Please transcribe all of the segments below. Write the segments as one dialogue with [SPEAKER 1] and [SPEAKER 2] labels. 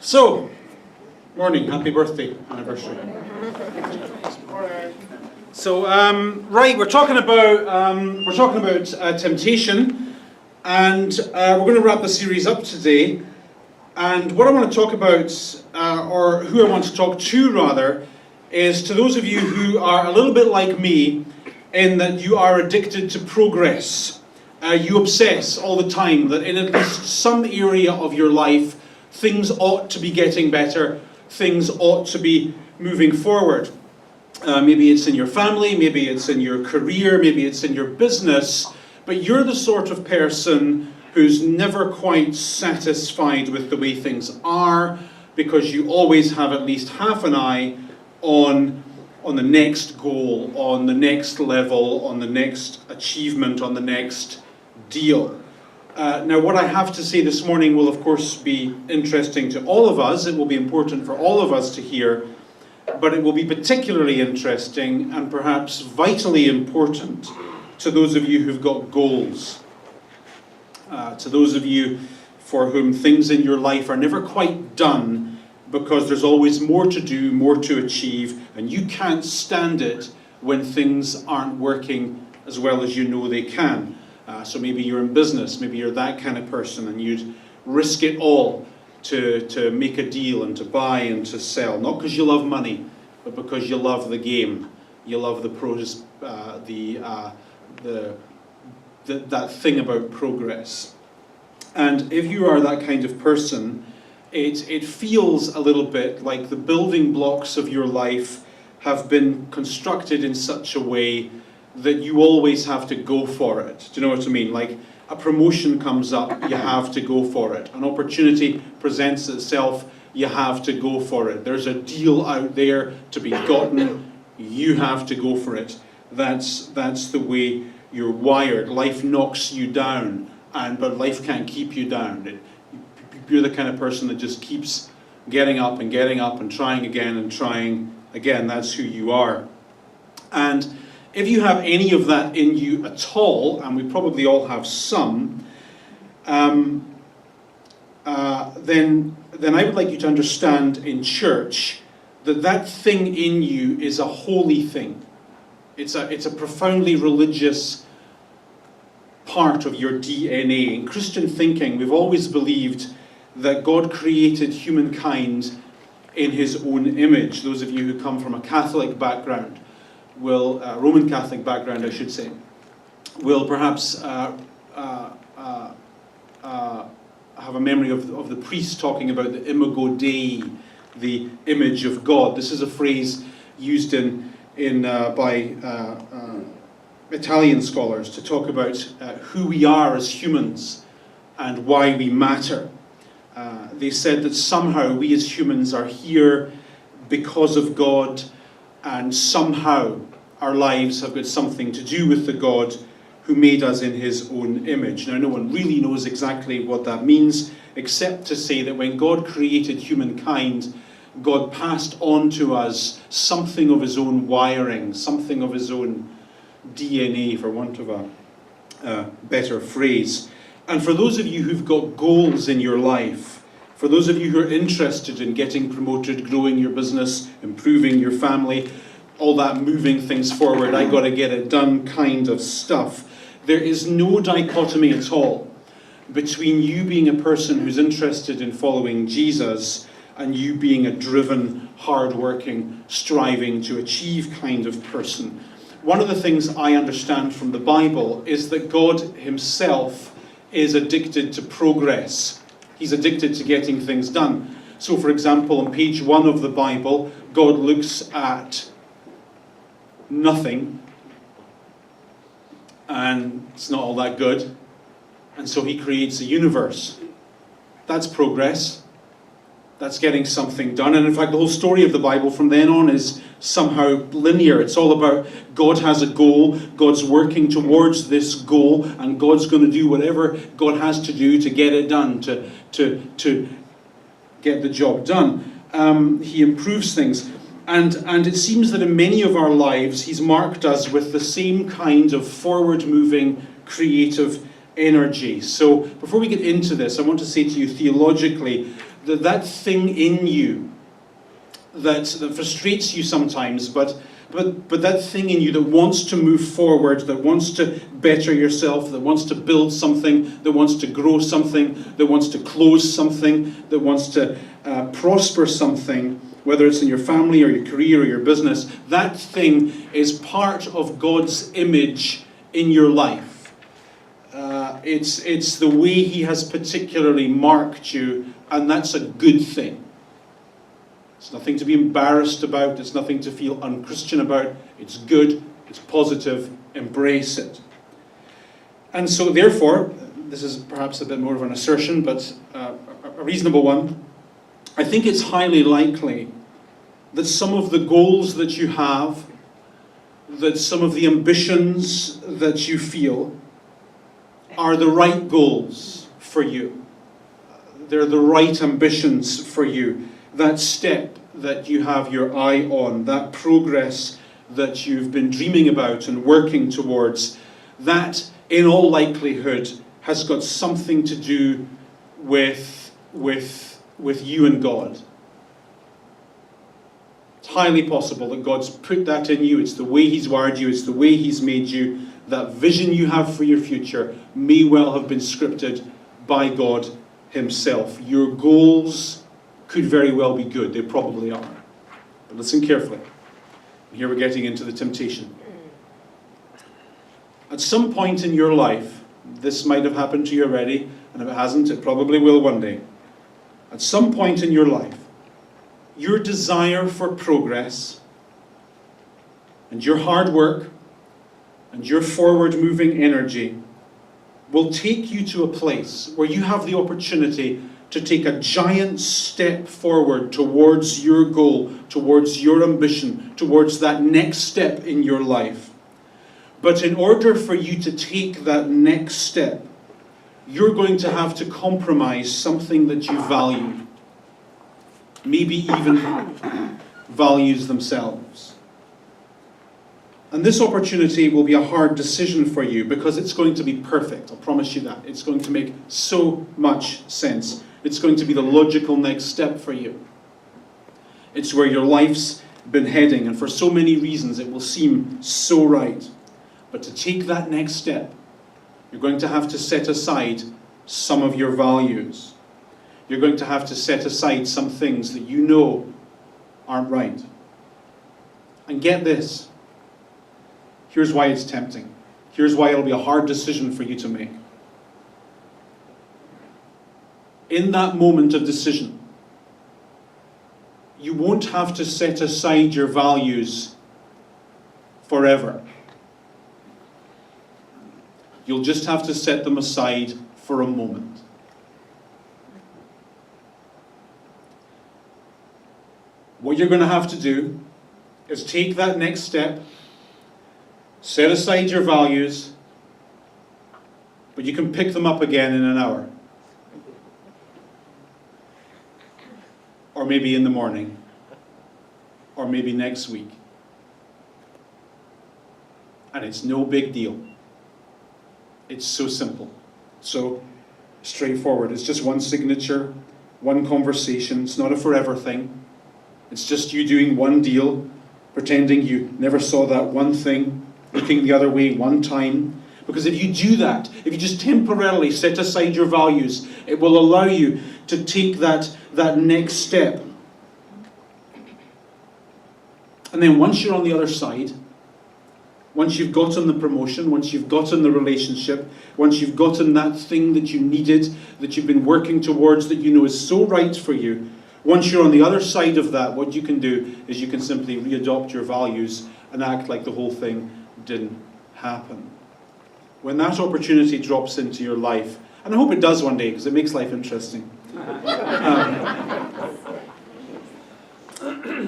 [SPEAKER 1] So, morning, happy birthday anniversary. So, right, we're talking about temptation, and we're going to wrap the series up today. And what I want to talk about, or who I want to talk to rather, is to those of you who are a little bit like me, in that you are addicted to progress. You obsess all the time that in at least some area of your life, things ought to be getting better, things ought to be moving forward. Maybe it's in your family, maybe it's in your career, maybe it's in your business, but you're the sort of person who's never quite satisfied with the way things are, because you always have at least half an eye on the next goal, on the next level, on the next achievement, on the next deal. Now, what I have to say this morning will, of course, be interesting to all of us. It will be important for all of us to hear, but it will be particularly interesting and perhaps vitally important to those of you who've got goals. To those of you for whom things in your life are never quite done because there's always more to do, more to achieve, and you can't stand it when things aren't working as well as you know they can. So maybe you're in business, maybe you're that kind of person and you'd risk it all to make a deal and to buy and to sell. Not because you love money, but because you love the game. You love the pros, that thing about progress. And if you are that kind of person, it feels a little bit like the building blocks of your life have been constructed in such a way that you always have to go for it. Do you know what I mean? Like a promotion comes up, you have to go for it. An opportunity presents itself, you have to go for it. There's a deal out there to be gotten, you have to go for it. That's the way you're wired. Life knocks you down, but life can't keep you down. You're the kind of person that just keeps getting up and trying again and trying again. That's who you are. And if you have any of that in you at all, and we probably all have some, then I would like you to understand in church that thing in you is a holy thing. It's a profoundly religious part of your DNA. In Christian thinking, we've always believed that God created humankind in his own image. Those of you who come from a Catholic background, Roman Catholic background, I should say, will perhaps have a memory of the priest talking about the imago Dei, the image of God. This is a phrase used by Italian scholars to talk about who we are as humans and why we matter. They said that somehow we as humans are here because of God, and somehow our lives have got something to do with the God who made us in his own image. Now, no one really knows exactly what that means, except to say that when God created humankind, God passed on to us something of his own wiring, something of his own DNA, for want of a better phrase. And for those of you who've got goals in your life, for those of you who are interested in getting promoted, growing your business, improving your family, all that moving things forward, I gotta get it done kind of stuff, there is no dichotomy at all between you being a person who's interested in following Jesus and you being a driven, hard-working, striving to achieve kind of person. One of the things I understand from the Bible is that God himself is addicted to progress. He's addicted to getting things done. So, for example, on page 1 of the Bible, God looks at nothing, and it's not all that good, and so he creates a universe. That's progress. That's getting something done. And in fact, the whole story of the Bible from then on is somehow linear. It's all about God has a goal, God's working towards this goal, and God's going to do whatever God has to do to get it done, to get the job done. He improves things. And it seems that in many of our lives, he's marked us with the same kind of forward-moving, creative energy. So before we get into this, I want to say to you theologically that thing in you that frustrates you sometimes, but that thing in you that wants to move forward, that wants to better yourself, that wants to build something, that wants to grow something, that wants to close something, that wants to prosper something, whether it's in your family or your career or your business, that thing is part of God's image in your life. It's the way He has particularly marked you, and that's a good thing. It's nothing to be embarrassed about. It's nothing to feel unchristian about. It's good. It's positive. Embrace it. And so, therefore, this is perhaps a bit more of an assertion, but a reasonable one. I think it's highly likely that some of the goals that you have, that some of the ambitions that you feel, are the right goals for you. They're the right ambitions for you. That step that you have your eye on, that progress that you've been dreaming about and working towards, that in all likelihood has got something to do with you and God. It's highly possible that God's put that in you. It's the way He's wired you. It's the way He's made you. That vision you have for your future may well have been scripted by God Himself. Your goals could very well be good. They probably are. But listen carefully. Here we're getting into the temptation. At some point in your life, this might have happened to you already, and if it hasn't, it probably will one day. At some point in your life, your desire for progress and your hard work and your forward-moving energy will take you to a place where you have the opportunity to take a giant step forward towards your goal, towards your ambition, towards that next step in your life. But in order for you to take that next step, you're going to have to compromise something that you value. Maybe even values themselves. And this opportunity will be a hard decision for you because it's going to be perfect. I'll promise you that. It's going to make so much sense. It's going to be the logical next step for you. It's where your life's been heading, and for so many reasons it will seem so right. But to take that next step, you're going to have to set aside some of your values. You're going to have to set aside some things that you know aren't right. And get this. Here's why it's tempting. Here's why it'll be a hard decision for you to make. In that moment of decision, you won't have to set aside your values forever. You'll just have to set them aside for a moment. What you're going to have to do is take that next step, set aside your values, but you can pick them up again in an hour. Or maybe in the morning. Or maybe next week. And it's no big deal. It's so simple. So straightforward. It's just one signature, one conversation. It's not a forever thing. It's just you doing one deal, pretending you never saw that one thing, looking the other way one time. Because if you do that, if you just temporarily set aside your values, it will allow you to take that next step. And then once you're on the other side, once you've gotten the promotion, once you've gotten the relationship, once you've gotten that thing that you needed, that you've been working towards, that you know is so right for you, once you're on the other side of that, what you can do is you can simply readopt your values and act like the whole thing didn't happen. When that opportunity drops into your life, and I hope it does one day because it makes life interesting,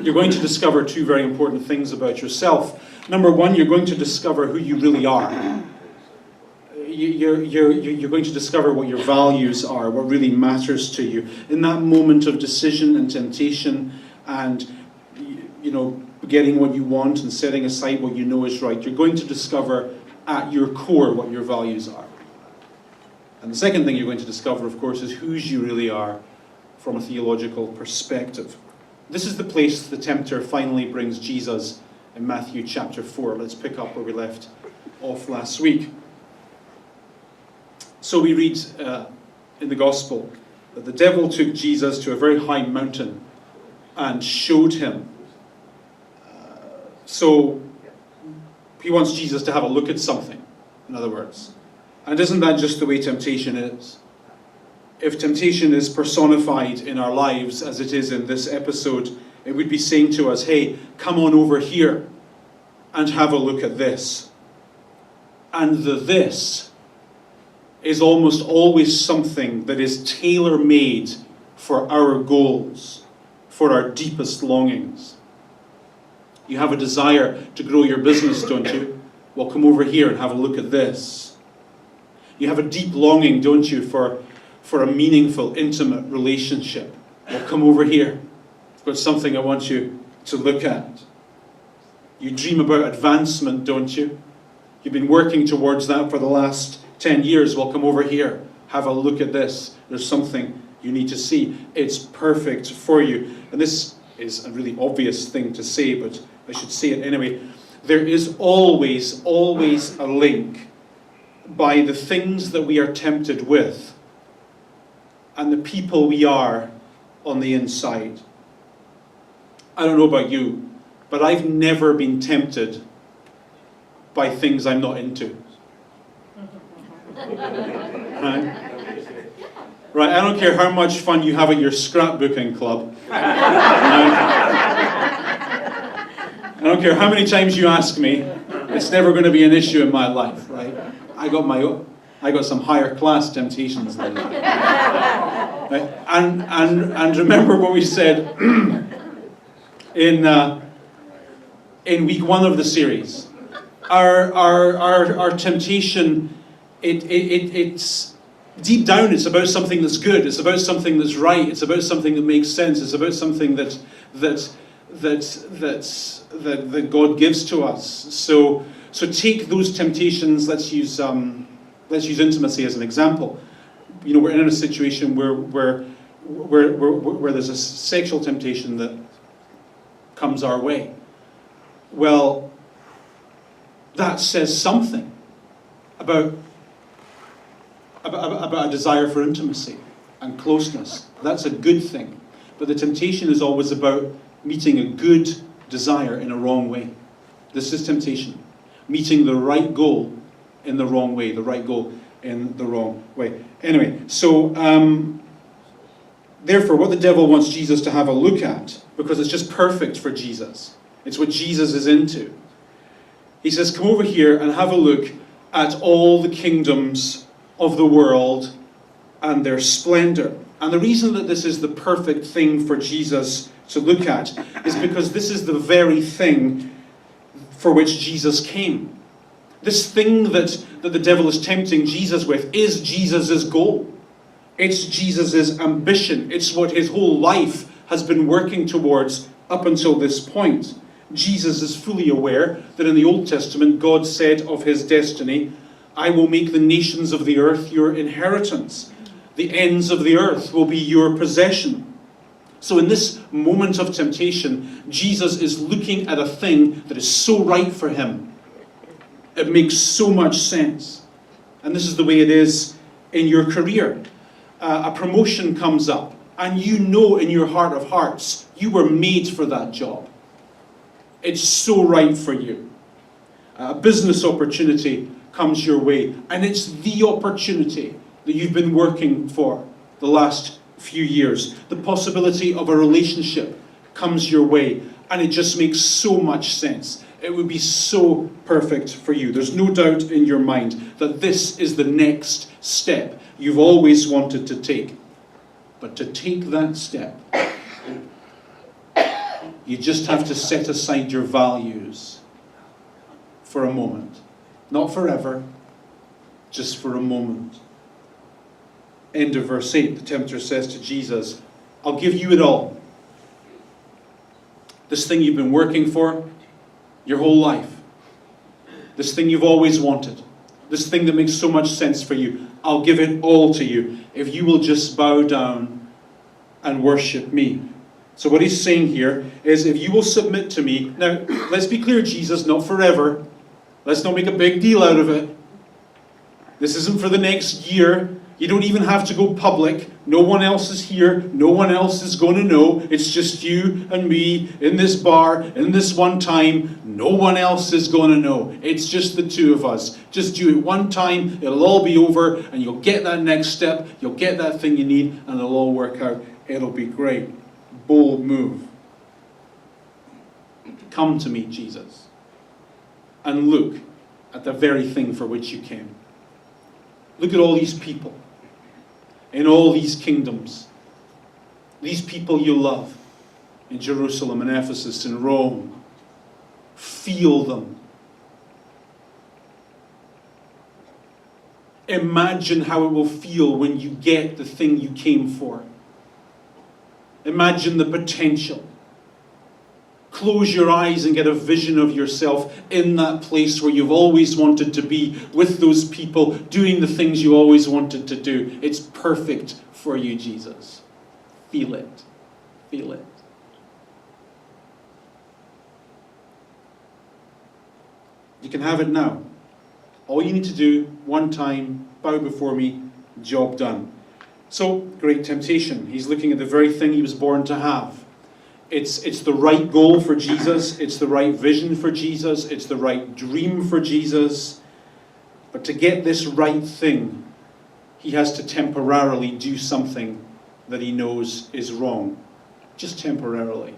[SPEAKER 1] you're going to discover two very important things about yourself. Number one, you're going to discover who you really are. You're going to discover what your values are, what really matters to you. In that moment of decision and temptation and, getting what you want and setting aside what you know is right, you're going to discover at your core what your values are. And the second thing you're going to discover, of course, is whose you really are from a theological perspective. This is the place the tempter finally brings Jesus in Matthew chapter 4. Let's pick up where we left off last week. So we read in the Gospel that the devil took Jesus to a very high mountain and showed him. So he wants Jesus to have a look at something, in other words. And isn't that just the way temptation is? If temptation is personified in our lives as it is in this episode, it would be saying to us, hey, come on over here and have a look at this. And the this is almost always something that is tailor-made for our goals, for our deepest longings. You have a desire to grow your business, don't you? Well, come over here and have a look at this. You have a deep longing, don't you, for a meaningful, intimate relationship. Well, come over here. I've got something I want you to look at. You dream about advancement, don't you? You've been working towards that for the last 10 years. Well, come over here. Have a look at this. There's something you need to see. It's perfect for you. And this is a really obvious thing to say, but I should say it anyway. There is always a link by the things that we are tempted with and the people we are on the inside. I don't know about you, but I've never been tempted by things I'm not into. Right, I don't care how much fun you have at your scrapbooking club. I don't care how many times you ask me, it's never going to be an issue in my life, right? I got some higher class temptations than that. Right? And remember what we said in week 1 of the series. Our temptation, it's deep down, it's about something that's good. It's about something that's right. It's about something that makes sense. It's about something that God gives to us. So take those temptations. Let's use intimacy as an example. You know, we're in a situation where there's a sexual temptation that comes our way. Well, that says something about a desire for intimacy and closeness. That's a good thing. But the temptation is always about meeting a good desire in a wrong way. This is temptation. Meeting the right goal in the wrong way. The right goal in the wrong way. Anyway, so therefore what the devil wants Jesus to have a look at, because it's just perfect for Jesus. It's what Jesus is into. He says, come over here and have a look at all the kingdoms of the world and their splendor. And the reason that this is the perfect thing for Jesus to look at is because this is the very thing for which Jesus came. This thing that the devil is tempting Jesus with is Jesus' goal. It's Jesus' ambition. It's what his whole life has been working towards up until this point. Jesus is fully aware that in the Old Testament, God said of his destiny, I will make the nations of the earth your inheritance. The ends of the earth will be your possession. So in this moment of temptation, Jesus is looking at a thing that is so right for him. It makes so much sense. And this is the way it is in your career. A promotion comes up, and you know in your heart of hearts, you were made for that job. It's so right for you. A business opportunity comes your way, and it's the opportunity that you've been working for the last few years. The possibility of a relationship comes your way, and it just makes so much sense. It would be so perfect for you. There's no doubt in your mind that this is the next step you've always wanted to take. But to take that step, you just have to set aside your values for a moment. Not forever, just for a moment. End of verse 8, the tempter says to Jesus, I'll give you it all. This thing you've been working for your whole life. This thing you've always wanted. This thing that makes so much sense for you. I'll give it all to you if you will just bow down and worship me. So what he's saying here is, if you will submit to me. Now, let's be clear, Jesus, not forever. Let's not make a big deal out of it. This isn't for the next year. You don't even have to go public. No one else is here. No one else is going to know. It's just you and me in this bar, in this one time. No one else is going to know. It's just the two of us. Just do it one time. It'll all be over, and you'll get that next step. You'll get that thing you need, and it'll all work out. It'll be great. Bold move. Come to me, Jesus, and look at the very thing for which you came. Look at all these people in all these kingdoms. These people you love in Jerusalem and Ephesus and Rome. Feel them. Imagine how it will feel when you get the thing you came for. Imagine the potential. Close your eyes and get a vision of yourself in that place where you've always wanted to be, with those people, doing the things you always wanted to do. It's perfect for you, Jesus. Feel it. Feel it. You can have it now. All you need to do, one time, bow before me, job done. So, great temptation. He's looking at the very thing he was born to have. It's the right goal for Jesus. It's the right vision for Jesus. It's the right dream for Jesus. But to get this right thing, he has to temporarily do something that he knows is wrong. Just temporarily.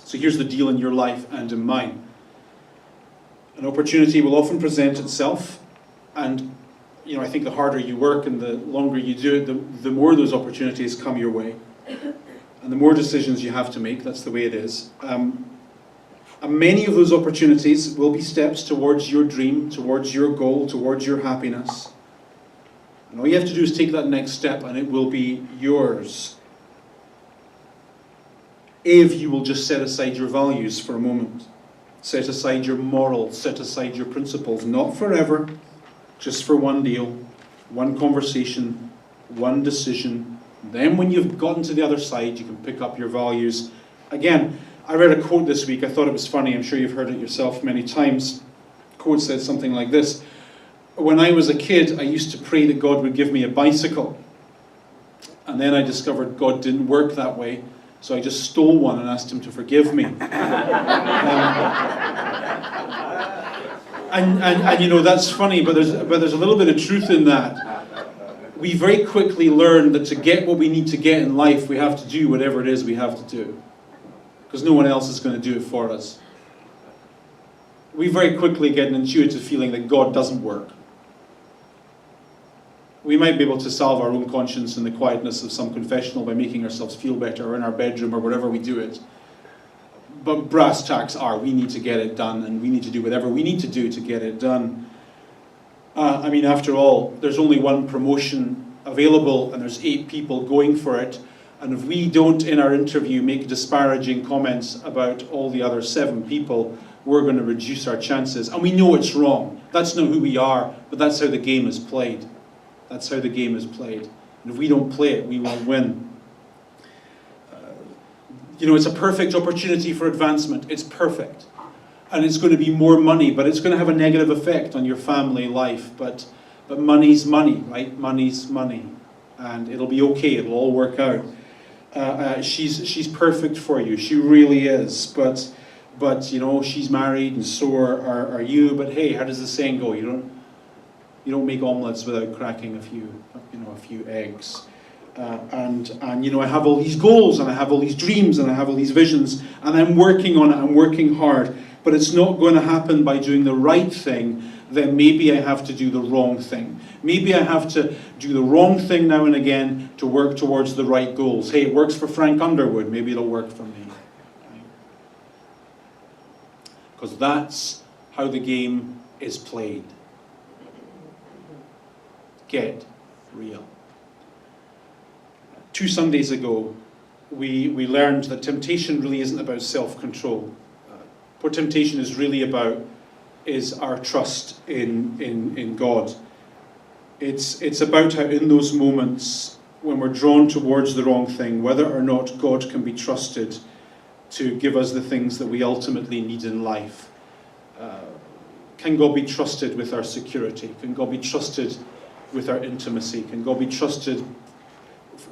[SPEAKER 1] So here's the deal in your life and in mine. An opportunity will often present itself, and I think the harder you work and the longer you do it, the more those opportunities come your way. And the more decisions you have to make. That's the way it is. And many of those opportunities will be steps towards your dream, towards your goal, towards your happiness. And all you have to do is take that next step, and it will be yours. If you will just set aside your values for a moment. Set aside your morals, set aside your principles. Not forever, just for one deal, one conversation, one decision. Then when you've gotten to the other side, you can pick up your values. Again, I read a quote this week. I thought it was funny. I'm sure you've heard it yourself many times. The quote said something like this. When I was a kid, I used to pray that God would give me a bicycle. And then I discovered God didn't work that way. So I just stole one and asked him to forgive me. And that's funny, but there's a little bit of truth in that. We very quickly learn that to get what we need to get in life, we have to do whatever it is we have to do. Because no one else is going to do it for us. We very quickly get an intuitive feeling that God doesn't work. We might be able to salve our own conscience in the quietness of some confessional by making ourselves feel better, or in our bedroom, or wherever we do it. But brass tacks are, we need to get it done, and we need to do whatever we need to do to get it done. After all, there's only one promotion available, and there's 8 people going for it. And if we don't, in our interview, make disparaging comments about all the other 7 people, we're going to reduce our chances. And we know it's wrong. That's not who we are, but that's how the game is played. That's how the game is played. And if we don't play it, we won't win. It's a perfect opportunity for advancement. It's perfect. And it's going to be more money, but it's going to have a negative effect on your family life. But money's money, right? Money's money. And it'll be okay. It'll all work out. She's perfect for you. She really is. But she's married, and so are you. But hey, how does the saying go? You don't make omelets without cracking a few eggs. I have all these goals, and I have all these dreams, and I have all these visions, and I'm working on it. I'm working hard. But it's not going to happen by doing the right thing. Then maybe I have to do the wrong thing. Maybe I have to do the wrong thing now and again to work towards the right goals. Hey, it works for Frank Underwood. Maybe it'll work for me. Because that's how the game is played. Get real. 2 Sundays ago, we learned that temptation really isn't about self-control. What temptation is really about is our trust in God. It's about how in those moments when we're drawn towards the wrong thing, whether or not God can be trusted to give us the things that we ultimately need in life. Can God be trusted with our security? Can God be trusted with our intimacy? Can God be trusted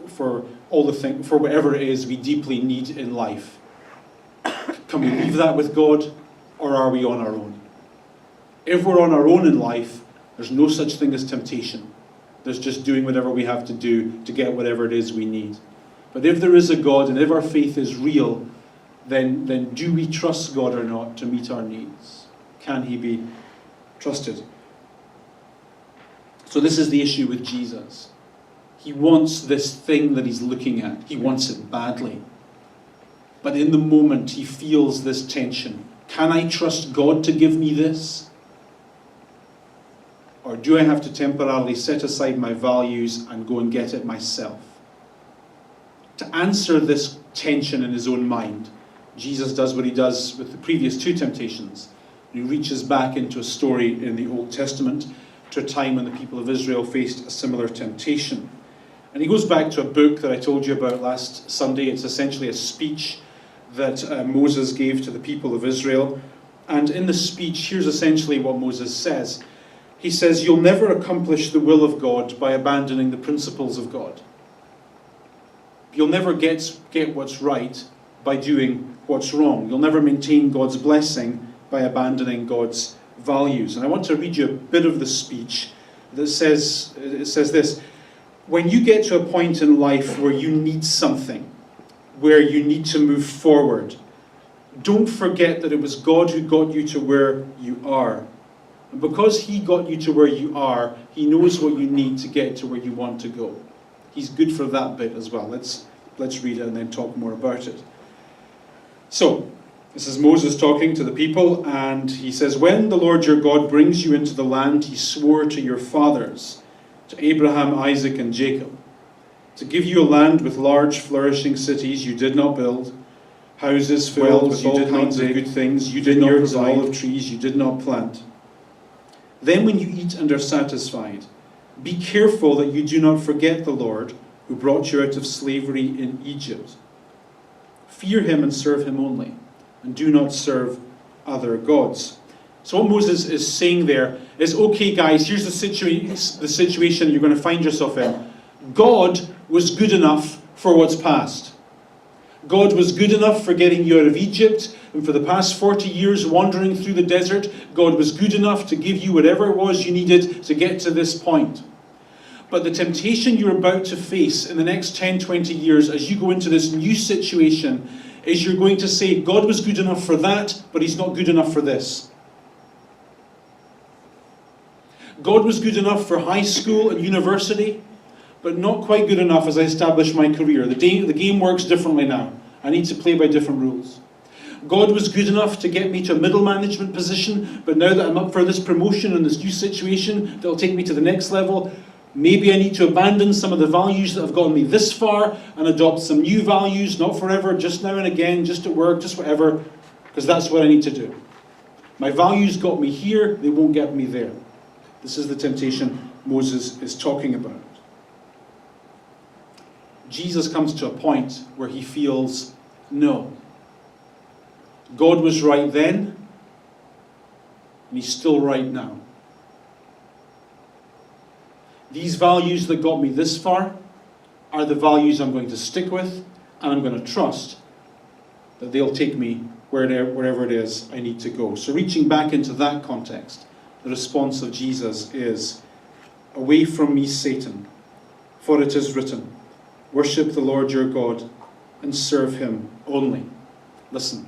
[SPEAKER 1] for all the things, for whatever it is we deeply need in life? Can we leave that with God, or are we on our own? If we're on our own in life, there's no such thing as temptation. There's just doing whatever we have to do to get whatever it is we need. But if there is a God, and if our faith is real, then do we trust God or not to meet our needs? Can he be trusted? So this is the issue with Jesus. He wants this thing that he's looking at. He wants it badly. But in the moment, he feels this tension. Can I trust God to give me this? Or do I have to temporarily set aside my values and go and get it myself? To answer this tension in his own mind, Jesus does what he does with the previous two temptations. He reaches back into a story in the Old Testament to a time when the people of Israel faced a similar temptation. And he goes back to a book that I told you about last Sunday. It's essentially a speech that Moses gave to the people of Israel. And in the speech, here's essentially what Moses says. He says, "You'll never accomplish the will of God by abandoning the principles of God. You'll never get what's right by doing what's wrong. You'll never maintain God's blessing by abandoning God's values." And I want to read you a bit of the speech that says this. When you get to a point in life where you need something, where you need to move forward, don't forget that it was God who got you to where you are. And because he got you to where you are, he knows what you need to get to where you want to go. He's good for that bit as well. Let's read it and then talk more about it. So, this is Moses talking to the people, and he says, "When the Lord your God brings you into the land he swore to your fathers, to Abraham, Isaac, and Jacob, to give you a land with large flourishing cities you did not build, houses filled with all kinds of good things you did not provide, olive trees you did not plant. Then when you eat and are satisfied, be careful that you do not forget the Lord who brought you out of slavery in Egypt. Fear him and serve him only, and do not serve other gods." So what Moses is saying there is, okay guys, here's the situation you're going to find yourself in. God was good enough for what's past. God was good enough for getting you out of Egypt, and for the past 40 years wandering through the desert, God was good enough to give you whatever it was you needed to get to this point. But the temptation you're about to face in the next 10, 20 years as you go into this new situation is you're going to say, God was good enough for that, but he's not good enough for this. God was good enough for high school and university, but not quite good enough as I establish my career. The game works differently now. I need to play by different rules. God was good enough to get me to a middle management position, but now that I'm up for this promotion and this new situation that will take me to the next level, maybe I need to abandon some of the values that have gotten me this far and adopt some new values, not forever, just now and again, just at work, just whatever, because that's what I need to do. My values got me here, they won't get me there. This is the temptation Moses is talking about. Jesus comes to a point where he feels, no. God was right then, and he's still right now. These values that got me this far are the values I'm going to stick with, and I'm going to trust that they'll take me wherever it is I need to go. So reaching back into that context, the response of Jesus is, "Away from me, Satan, for it is written, worship the Lord your God and serve him only." Listen.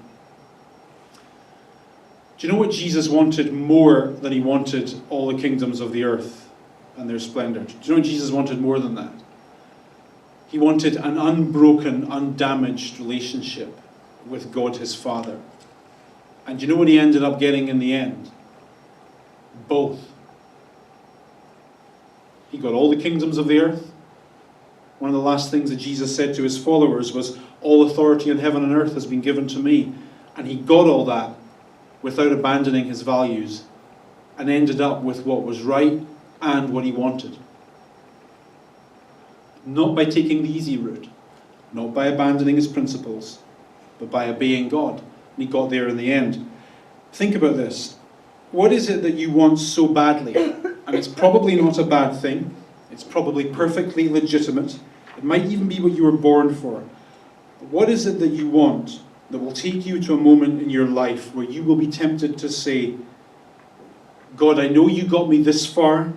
[SPEAKER 1] Do you know what Jesus wanted more than he wanted all the kingdoms of the earth and their splendor? Do you know what Jesus wanted more than that? He wanted an unbroken, undamaged relationship with God his Father. And do you know what he ended up getting in the end? Both. He got all the kingdoms of the earth. One of the last things that Jesus said to his followers was, "All authority in heaven and earth has been given to me." And he got all that without abandoning his values, and ended up with what was right and what he wanted. Not by taking the easy route, not by abandoning his principles, but by obeying God. And he got there in the end. Think about this. What is it that you want so badly? And it's probably not a bad thing. It's probably perfectly legitimate. It might even be what you were born for. But what is it that you want that will take you to a moment in your life where you will be tempted to say, God, I know you got me this far,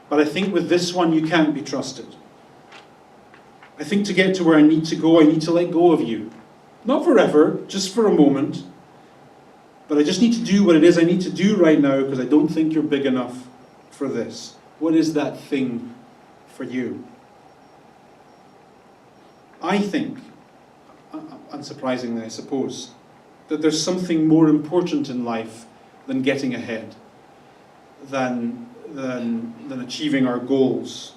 [SPEAKER 1] but I think with this one you can't be trusted. I think to get to where I need to go, I need to let go of you. Not forever, just for a moment. But I just need to do what it is I need to do right now because I don't think you're big enough for this. What is that thing for you? I think, unsurprisingly I suppose, that there's something more important in life than getting ahead, than achieving our goals.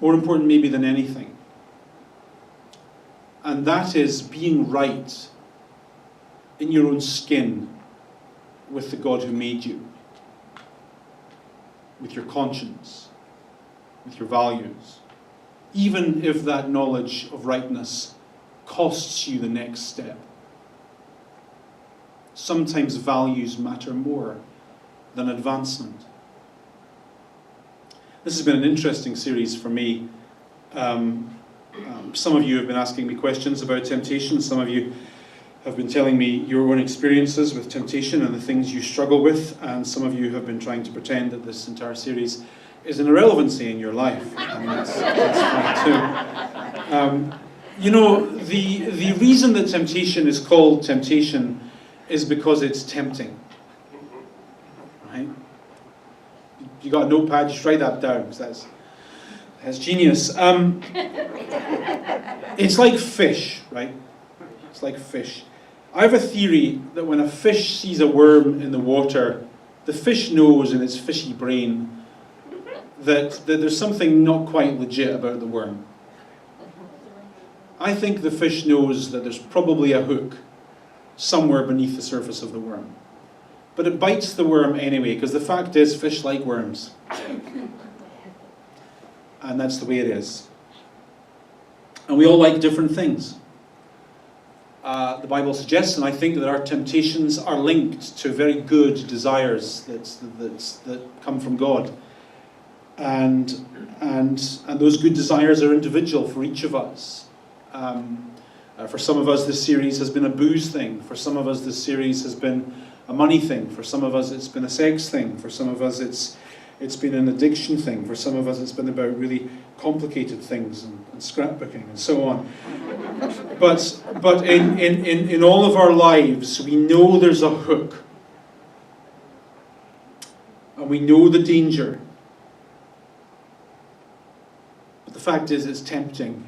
[SPEAKER 1] More important maybe than anything. And that is being right in your own skin with the God who made you, with your conscience, with your values, even if that knowledge of rightness costs you the next step. Sometimes values matter more than advancement. This has been an interesting series for me. Some of you have been asking me questions about temptation. Some of you have been telling me your own experiences with temptation and the things you struggle with. And some of you have been trying to pretend that this entire series is an irrelevancy in your life. And that's fine too. You know, the reason that temptation is called temptation is because it's tempting. Right? You got a notepad, you should write that down, because that's genius. It's like fish, right? It's like fish. I have a theory that when a fish sees a worm in the water, the fish knows in its fishy brain that there's something not quite legit about the worm. I think the fish knows that there's probably a hook somewhere beneath the surface of the worm. But it bites the worm anyway, because the fact is, fish like worms. And that's the way it is. And we all like different things. The Bible suggests, and I think that our temptations are linked to very good desires that come from God. And those good desires are individual for each of us. For some of us, this series has been a booze thing. For some of us, this series has been a money thing. For some of us, it's been a sex thing. For some of us, it's been an addiction thing. For some of us, it's been about really complicated things and scrapbooking and so on. But in all of our lives, we know there's a hook. And we know the danger. But the fact is, it's tempting.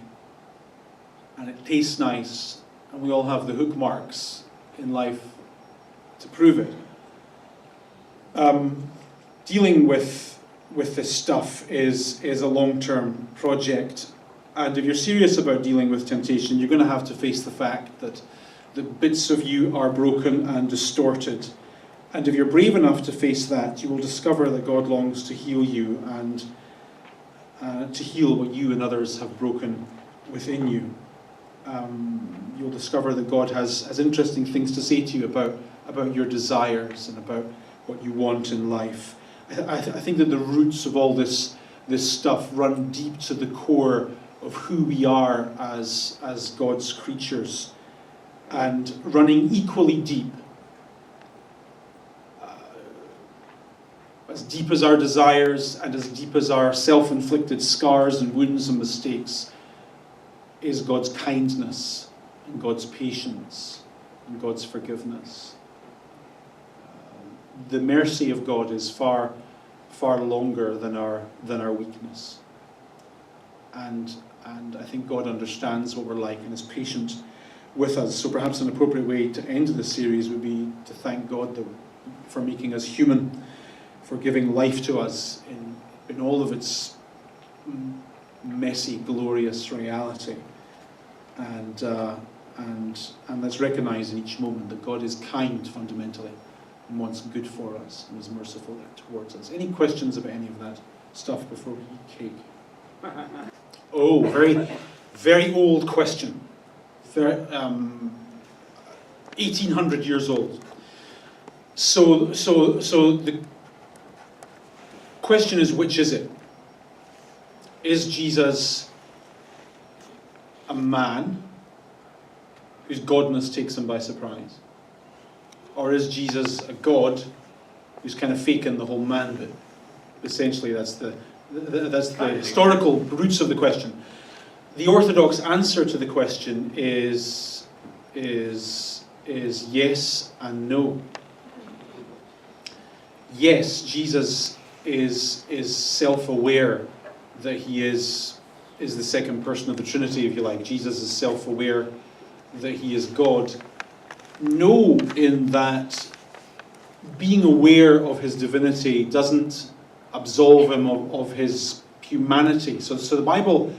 [SPEAKER 1] And it tastes nice. And we all have the hook marks in life to prove it. Dealing with this stuff is a long-term project. And if you're serious about dealing with temptation, you're going to have to face the fact that the bits of you are broken and distorted. And if you're brave enough to face that, you will discover that God longs to heal you and to heal what you and others have broken within you. You'll discover that God has interesting things to say to you about your desires and about what you want in life. I think that the roots of all this stuff run deep to the core of who we are as God's creatures, and running equally deep, as deep as our desires and as deep as our self-inflicted scars and wounds and mistakes, is God's kindness and God's patience and God's forgiveness. The mercy of God is far longer than our weakness, and I think God understands what we're like and is patient with us. So perhaps an appropriate way to end this series would be to thank God for making us human, for giving life to us in all of its messy, glorious reality, and let's recognize in each moment that God is kind fundamentally and wants good for us and is merciful towards us. Any questions about any of that? stuff before we eat cake? Oh, very, very old question. 1800 years old. So the question is, which is it? Is Jesus a man whose godness takes him by surprise? Or is Jesus a God who's kind of faking the whole man bit? Essentially, that's the historical roots of the question. The orthodox answer to the question is yes and no. Yes, Jesus is self-aware that he is the second person of the Trinity, if you like. Jesus is self-aware that he is God. No, in that being aware of his divinity doesn't absolve him of his humanity. So the Bible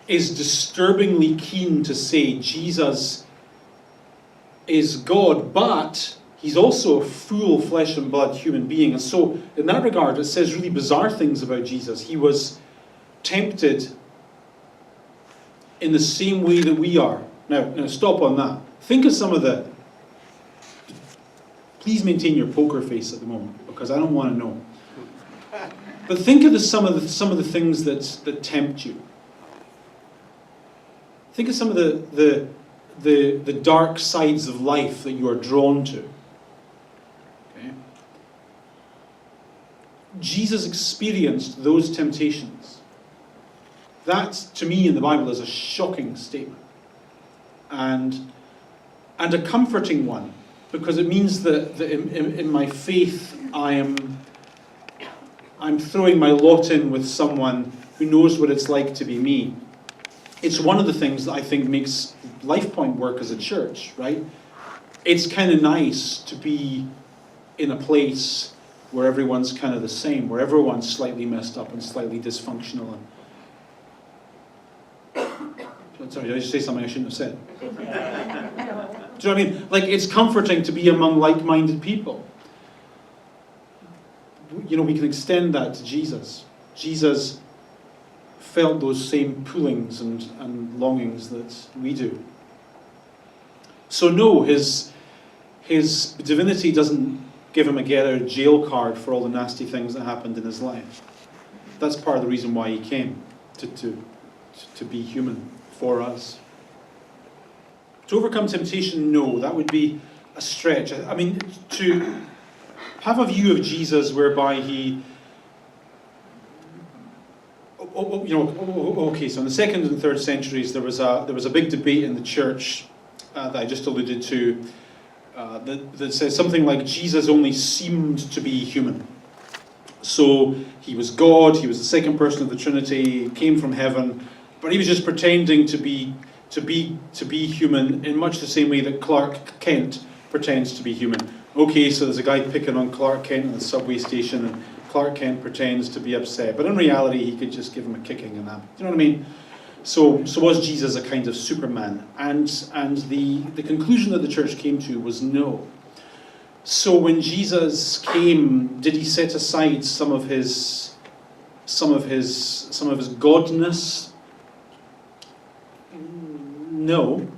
[SPEAKER 1] is disturbingly keen to say Jesus is God, but he's also a full flesh and blood human being. And so in that regard, it says really bizarre things about Jesus. He was tempted in the same way that we are. Now stop on that. Think of some of the... Please maintain your poker face at the moment, because I don't want to know. But think of some of the things that tempt you. Think of some of the dark sides of life that you are drawn to. Okay? Jesus experienced those temptations. That, to me, in the Bible, is a shocking statement. And a comforting one, because it means that in my faith I'm throwing my lot in with someone who knows what it's like to be me. It's one of the things that I think makes LifePoint work as a church, right? It's kind of nice to be in a place where everyone's kind of the same, where everyone's slightly messed up and slightly dysfunctional. Sorry, did I just say something I shouldn't have said? Do you know what I mean? Like, it's comforting to be among like-minded people. You know, we can extend that to Jesus. Jesus felt those same pullings and longings that we do. So no, his divinity doesn't give him a get out of jail card for all the nasty things that happened in his life. That's part of the reason why he came, to be human for us. To overcome temptation, no, that would be a stretch. I mean, to have a view of Jesus whereby he... Okay, so in the 2nd and 3rd centuries there was a big debate in the church that I just alluded to that says something like Jesus only seemed to be human. So he was God, he was the second person of the Trinity, came from heaven, but he was just pretending to be human in much the same way that Clark Kent pretends to be human. Okay, so there's a guy picking on Clark Kent at the subway station, and Clark Kent pretends to be upset, but in reality he could just give him a kicking and that. Do you know what I mean? So was Jesus a kind of Superman? And the conclusion that the church came to was no. So when Jesus came, did he set aside some of his godness? No.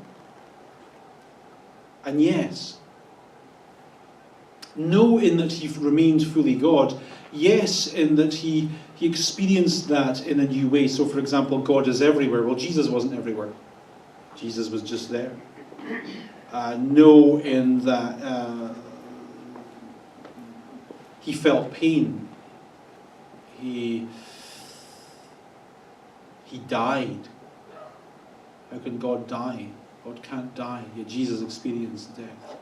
[SPEAKER 1] And yes. No, in that he remained fully God. Yes, in that he experienced that in a new way. So, for example, God is everywhere. Well, Jesus wasn't everywhere. Jesus was just there. No, in that he felt pain. He died. How can God die? God can't die. Yet Jesus experienced death.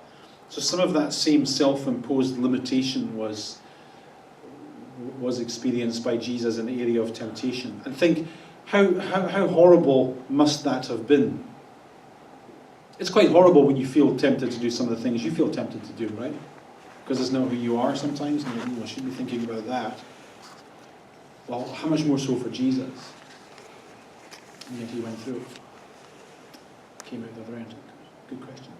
[SPEAKER 1] So some of that same self-imposed limitation was experienced by Jesus in the area of temptation. And think, how horrible must that have been? It's quite horrible when you feel tempted to do some of the things you feel tempted to do, right? Because it's not who you are sometimes, and you shouldn't be thinking about that. Well, how much more so for Jesus? And yet he went through it. Came out the other end. Good question.